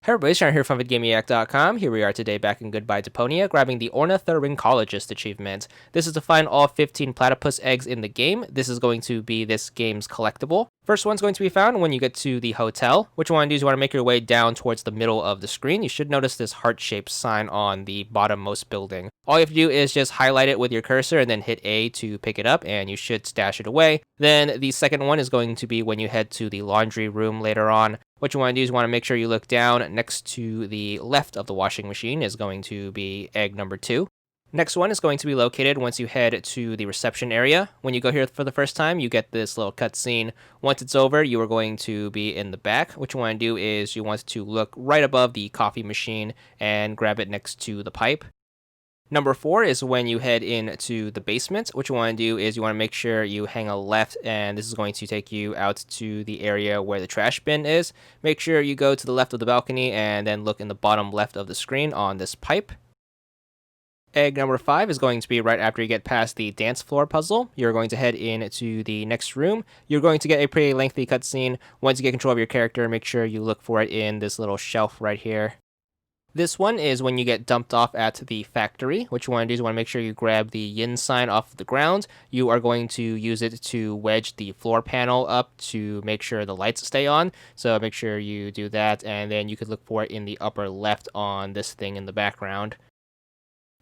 Hey everybody, Sharon here from VidGamiac.com. Here we are today back in Goodbye Deponia, grabbing the Ornithorhynchologist achievement. This is to find all 15 platypus eggs in the game. This is going to be this game's collectible. First one's going to be found when you get to the hotel. What you want to do is you want to make your way down towards the middle of the screen. You should notice this heart-shaped sign on the bottommost building. All you have to do is just highlight it with your cursor and then hit A to pick it up, and you should stash it away. Then the second one is going to be when you head to the laundry room later on. What you want to do is you want to make sure you look down. Next to the left of the washing machine is going to be egg number 2. Next one is going to be located once you head to the reception area. When you go here for the first time, you get this little cutscene. Once it's over, you are going to be in the back. What you want to do is you want to look right above the coffee machine and grab it next to the pipe. Number 4 is when you head into the basement. What you want to do is you want to make sure you hang a left, and this is going to take you out to the area where the trash bin is. Make sure you go to the left of the balcony and then look in the bottom left of the screen on this pipe. Egg number 5 is going to be right after you get past the dance floor puzzle. You're going to head into the next room. You're going to get a pretty lengthy cutscene. Once you get control of your character, make sure you look for it in this little shelf right here. This one is when you get dumped off at the factory. What you want to do is you want to make sure you grab the yin sign off the ground. You are going to use it to wedge the floor panel up to make sure the lights stay on. So make sure you do that, and then you could look for it in the upper left on this thing in the background.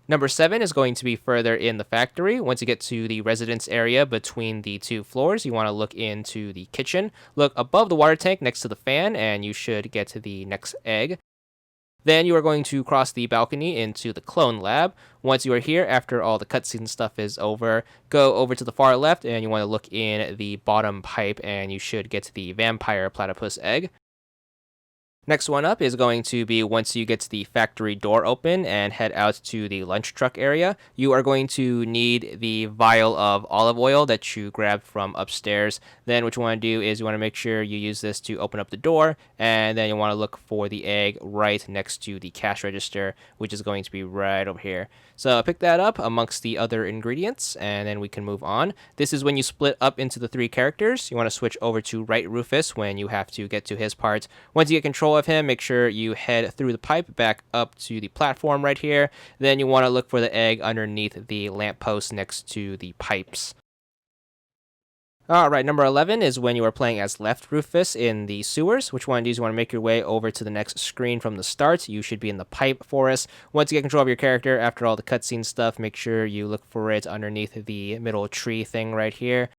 Number 7 is going to be further in the factory. Once you get to the residence area between the 2 floors, you want to look into the kitchen. Look above the water tank next to the fan, and you should get to the next egg. Then you are going to cross the balcony into the clone lab. Once you are here, after all the cutscene stuff is over, go over to the far left, and you want to look in the bottom pipe, and you should get to the vampire platypus egg. Next one up is going to be once you get to the factory door open and head out to the lunch truck area. You are going to need the vial of olive oil that you grabbed from upstairs. Then what you want to do is you want to make sure you use this to open up the door, and then you want to look for the egg right next to the cash register, which is going to be right over here. So pick that up amongst the other ingredients, and then we can move on. This is when you split up into the 3 characters. You want to switch over to Right Rufus when you have to get to his part. Once you get control of him, make sure you head through the pipe back up to the platform right here. Then you want to look for the egg underneath the lamppost next to the pipes. Alright, number 11 is when you are playing as Left Rufus in the sewers. What you want to do is you want to make your way over to the next screen from the start. You should be in the pipe forest. Once you get control of your character, after all the cutscene stuff, make sure you look for it underneath the middle tree thing right here.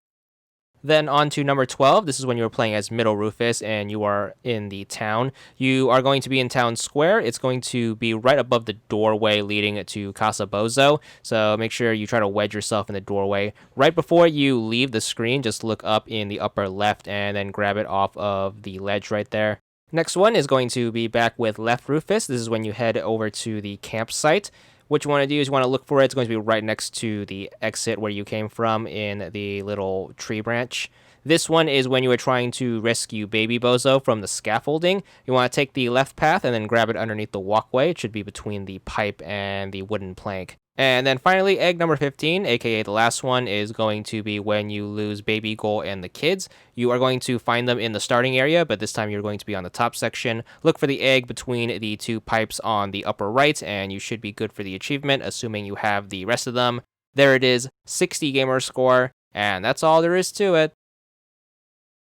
Then on to number 12. This is when you're playing as Middle Rufus and you are in the town. You are going to be in Town Square. It's going to be right above the doorway leading to Casa Bozo. So make sure you try to wedge yourself in the doorway. Right before you leave the screen, just look up in the upper left and then grab it off of the ledge right there. Next one is going to be back with Left Rufus. This is when you head over to the campsite. What you want to do is you want to look for it. It's going to be right next to the exit where you came from in the little tree branch. This one is when you are trying to rescue Baby Bozo from the scaffolding. You want to take the left path and then grab it underneath the walkway. It should be between the pipe and the wooden plank. And then finally, egg number 15, aka the last one, is going to be when you lose Baby Goal and the kids. You are going to find them in the starting area, but this time you're going to be on the top section. Look for the egg between the 2 pipes on the upper right, and you should be good for the achievement, assuming you have the rest of them. There it is, 60 gamer score, and that's all there is to it.